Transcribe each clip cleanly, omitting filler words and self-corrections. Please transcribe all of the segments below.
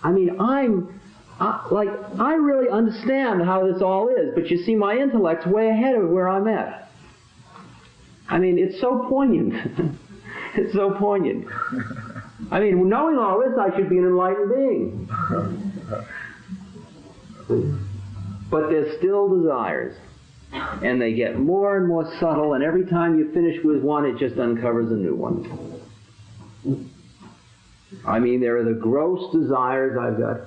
I mean, I really understand how this all is, but you see, my intellect's way ahead of where I'm at. I mean, it's so poignant. It's so poignant. I mean, knowing all this, I should be an enlightened being. But there's still desires. And they get more and more subtle, and every time you finish with one, it just uncovers a new one. I mean, there are the gross desires I've got.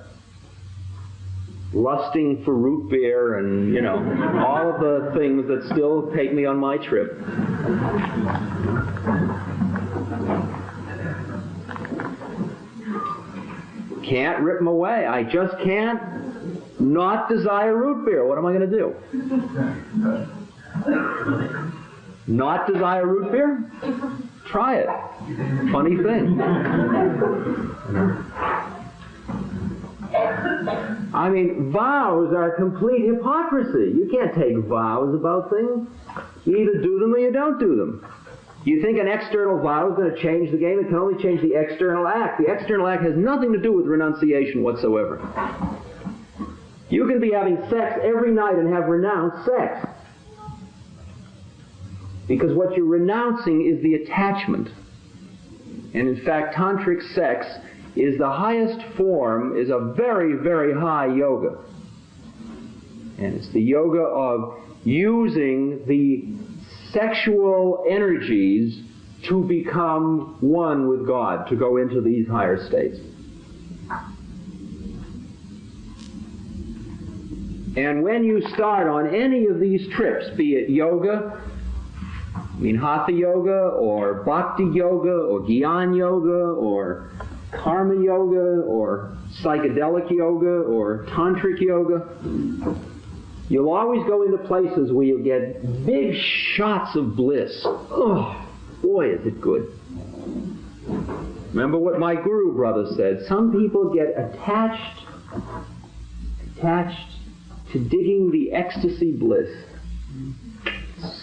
Lusting for root beer and, you know, all of the things that still take me on my trip. Can't rip them away. I just can't not desire root beer. What am I going to do? Not desire root beer? Try it. Funny thing. I mean, vows are complete hypocrisy. You can't take vows about things. You either do them or you don't do them. You think an external vow is going to change the game? It can only change the external act. The external act has nothing to do with renunciation whatsoever. You can be having sex every night and have renounced sex. Because what you're renouncing is the attachment. And in fact, tantric sex is the highest form, is a very, very high yoga. And it's the yoga of using the sexual energies to become one with God, to go into these higher states. And when you start on any of these trips, be it yoga, I mean Hatha yoga, or Bhakti yoga, or Gyan yoga, or Karma yoga, or psychedelic yoga, or tantric yoga, you'll always go into places where you'll get big shots of bliss. Oh, boy, is it good. Remember what my guru brother said. Some people get attached to digging the ecstasy bliss.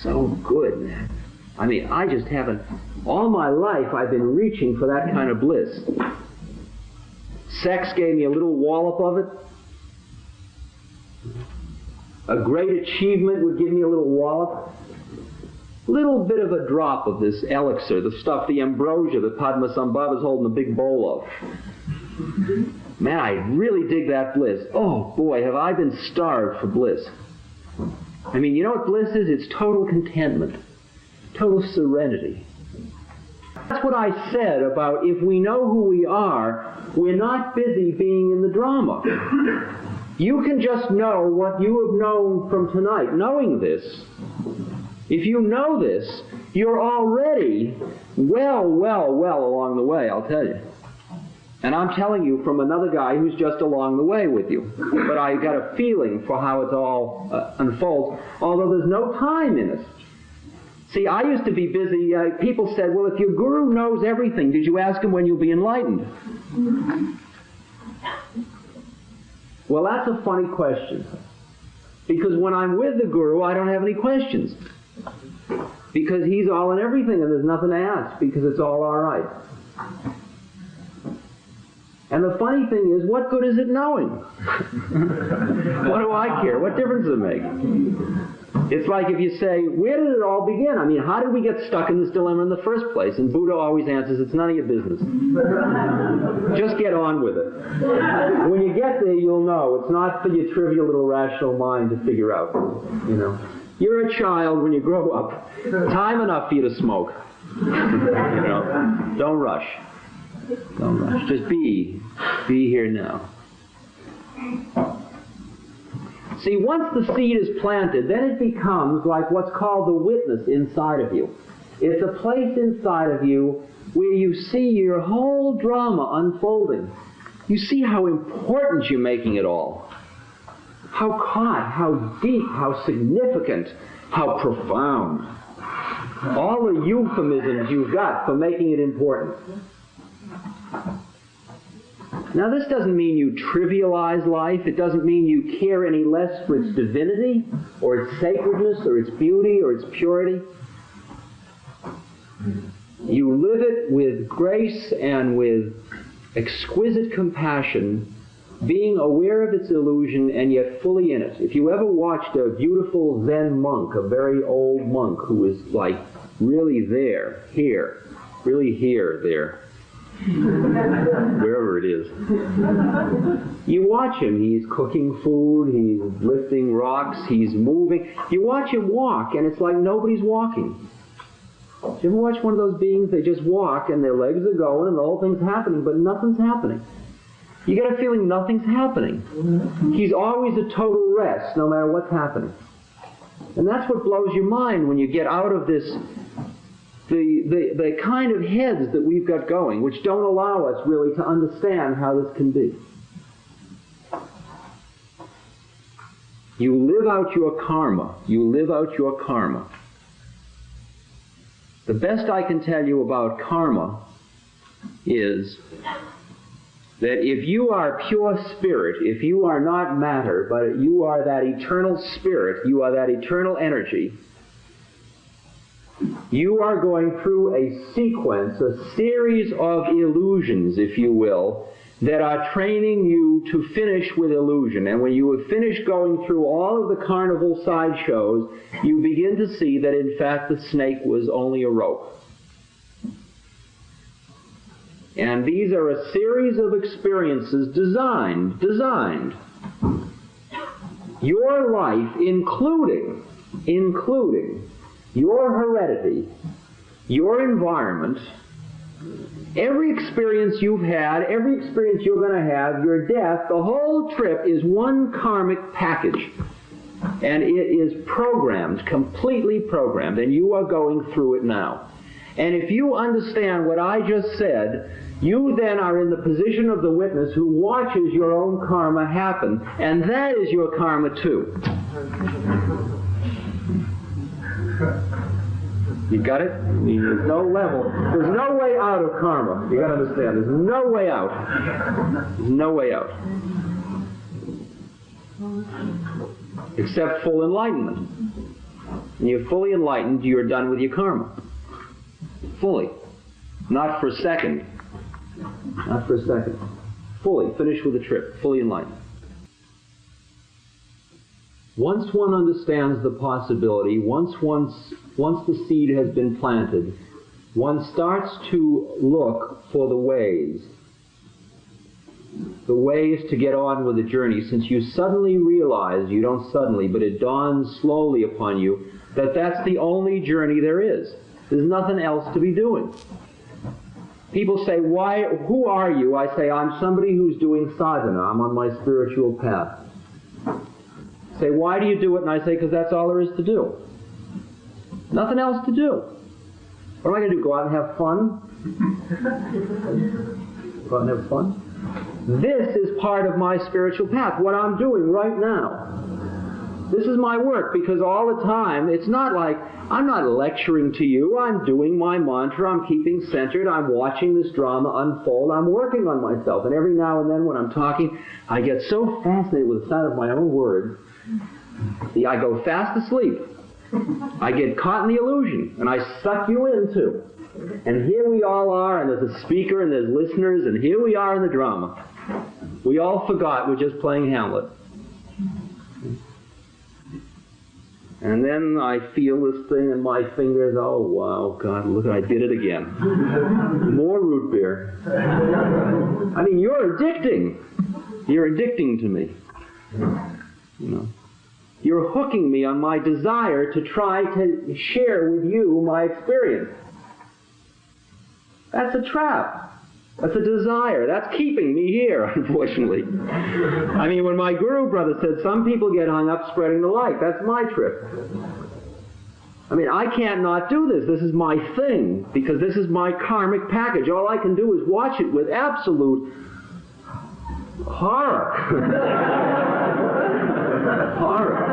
So good, man. I mean, I just haven't, all my life I've been reaching for that kind of bliss. Sex gave me a little wallop of it. A great achievement would give me a little wallop. A little bit of a drop of this elixir, the stuff, the ambrosia that Padmasambhava's holding a big bowl of. Man, I really dig that bliss. Oh, boy, have I been starved for bliss. I mean, you know what bliss is? It's total contentment, total serenity. That's what I said about if we know who we are, we're not busy being in the drama. You can just know what you have known from tonight. Knowing this, if you know this, you're already well along the way, I'll tell you. And I'm telling you from another guy who's just along the way with you. But I got a feeling for how it all unfolds, although there's no time in it. See, I used to be busy. People said, well, if your guru knows everything, did you ask him when you'll be enlightened? Well, that's a funny question. Because when I'm with the guru, I don't have any questions. Because he's all in everything and there's nothing to ask, because it's all right. And the funny thing is, what good is it knowing? What do I care? What difference does it make? It's like if you say, where did it all begin? I mean, how did we get stuck in this dilemma in the first place? And Buddha always answers, it's none of your business. Just get on with it. When you get there, you'll know. It's not for your trivial little rational mind to figure out. You know, you're a child when you grow up. Time enough for you to smoke. You know, don't rush. Don't rush. Just be here now. See, once the seed is planted, then it becomes like what's called the witness inside of you. It's a place inside of you where you see your whole drama unfolding. You see how important you're making it all. How high, how deep, how significant, how profound. All the euphemisms you've got for making it important. Now, this doesn't mean you trivialize life. It doesn't mean you care any less for its divinity, or its sacredness, or its beauty, or its purity. You live it with grace and with exquisite compassion being aware of its illusion and yet fully in it. If you ever watched a beautiful Zen monk, a very old monk who is like really there, here, really here, there, wherever it is, you watch him, he's cooking food, he's lifting rocks, he's moving. You watch him walk and it's like nobody's walking. Do you ever watch one of those beings, they just walk and their legs are going and the whole thing's happening, but nothing's happening? You get a feeling nothing's happening. He's always a total rest, no matter what's happening. And that's what blows your mind when you get out of this, the kind of heads that we've got going, which don't allow us really to understand how this can be. You live out your karma. You live out your karma. The best I can tell you about karma is that if you are pure spirit, if you are not matter, but you are that eternal spirit, you are that eternal energy, you are going through a sequence, a series of illusions, if you will, that are training you to finish with illusion. And when you have finished going through all of the carnival sideshows, you begin to see that in fact the snake was only a rope. And these are a series of experiences designed. Your life, including your heredity, your environment, every experience you've had, every experience you're going to have, your death, the whole trip is one karmic package. And it is programmed, completely programmed, and you are going through it now. And if you understand what I just said, you then are in the position of the witness who watches your own karma happen, and that is your karma too. You got it? There's no level. There's no way out of karma. You got to understand. There's no way out. There's no way out. Except full enlightenment. When you're fully enlightened, you're done with your karma. Fully. Not for a second. Not for a second. Fully. Finished with the trip. Fully enlightened. Once one understands the possibility, once the seed has been planted, one starts to look for the ways to get on with the journey, since you suddenly realize, you don't suddenly, but it dawns slowly upon you, that that's the only journey there is. There's nothing else to be doing. People say, who are you? I say, I'm somebody who's doing sadhana. I'm on my spiritual path. Say, why do you do it? And I say, because that's all there is to do. Nothing else to do. What am I going to do? Go out and have fun? Go out and have fun? This is part of my spiritual path, what I'm doing right now. This is my work, because all the time, it's not like, I'm not lecturing to you, I'm doing my mantra, I'm keeping centered, I'm watching this drama unfold, I'm working on myself. And every now and then when I'm talking, I get so fascinated with the sound of my own words, I go fast asleep. I get caught in the illusion, and I suck you in too. And here we all are, and there's a speaker, and there's listeners, and here we are in the drama. We all forgot we're just playing Hamlet. And then I feel this thing in my fingers, oh wow, God, look, I did it again. More root beer. I mean, you're addicting. You're addicting to me. You know. You're hooking me on my desire to try to share with you my experience. That's a trap. That's a desire. That's keeping me here, unfortunately. I mean, when my guru brother said, some people get hung up spreading the light, that's my trip. I mean, I can't not do this. This is my thing, because this is my karmic package. All I can do is watch it with absolute horror. Horror.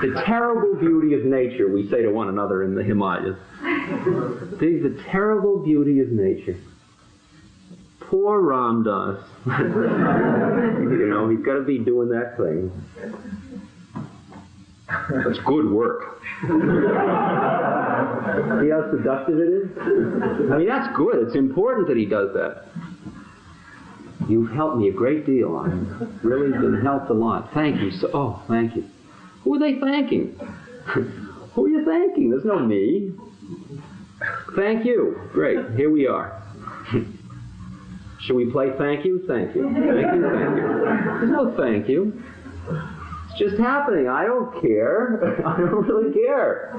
The terrible beauty of nature, we say to one another in the Himalayas. The terrible beauty of nature. Poor RamDass. You know, he's got to be doing that thing. That's good work. See how seductive it is? I mean, that's good. It's important that he does that. You've helped me a great deal. I've really been helped a lot. Thank you. Oh, thank you. Who are they thanking? Who are you thanking? There's no me. Thank you. Great. Here we are. Should we play thank you? Thank you. Thank you, thank you. There's no thank you. It's just happening. I don't care. I don't really care.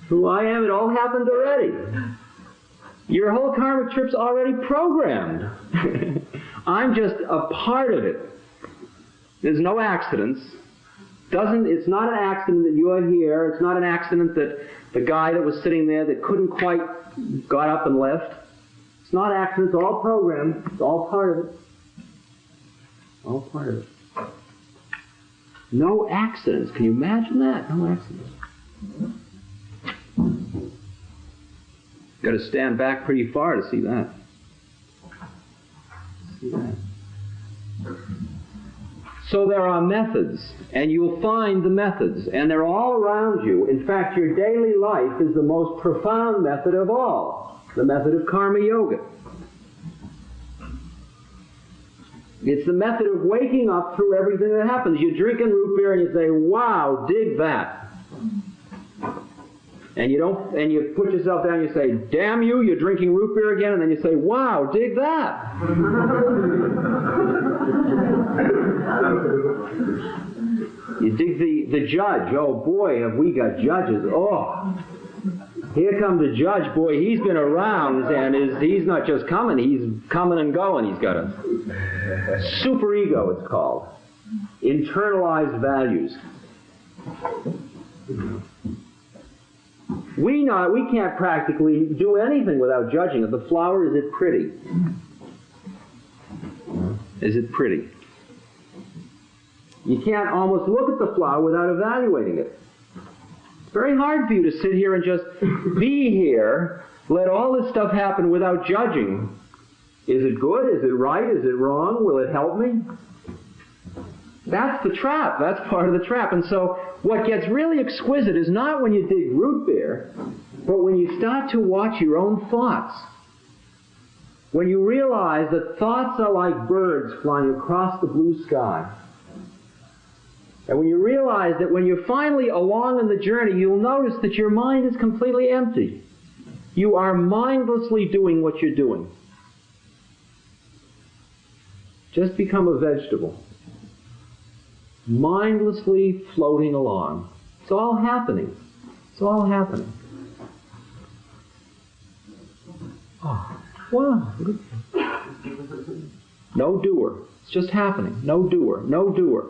Who I am, it all happened already. Your whole karmic trip's already programmed. I'm just a part of it. There's no accidents. It's not an accident that you're here. It's not an accident that the guy that was sitting there that couldn't quite got up and left. It's not an accident. It's all programmed. It's all part of it. All part of it. No accidents. Can you imagine that? No accidents. Got to stand back pretty far to see that. So there are methods, and you'll find the methods, and they're all around you. In fact, your daily life is the most profound method of all, the method of karma yoga. It's the method of waking up through everything that happens. You're drinking root beer and you say, wow, dig that. And you put yourself down and you say, damn you, you're drinking root beer again, and then you say, wow, dig that. You dig the judge. Oh boy, have we got judges. Oh, here comes the judge. Boy, he's been around, and he's not just coming, he's coming and going. He's got a super ego, it's called. Internalized values. We can't practically do anything without judging it. The flower, is it pretty? Is it pretty? You can't almost look at the flower without evaluating it. It's very hard for you to sit here and just be here, let all this stuff happen without judging. Is it good? Is it right? Is it wrong? Will it help me? That's the trap. That's part of the trap. And so what gets really exquisite is not when you dig root beer, but when you start to watch your own thoughts. When you realize that thoughts are like birds flying across the blue sky. And when you realize that when you're finally along in the journey, you'll notice that your mind is completely empty. You are mindlessly doing what you're doing. Just become a vegetable. Mindlessly floating along. It's all happening. It's all happening. Oh, wow. No doer. It's just happening. No doer. No doer.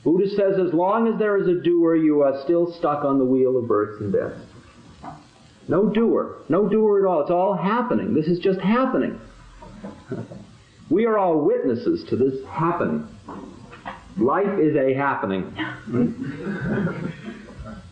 Buddha says as long as there is a doer, you are still stuck on the wheel of births and deaths. No doer. No doer at all. It's all happening. This is just happening. We are all witnesses to this happening. Life is a happening.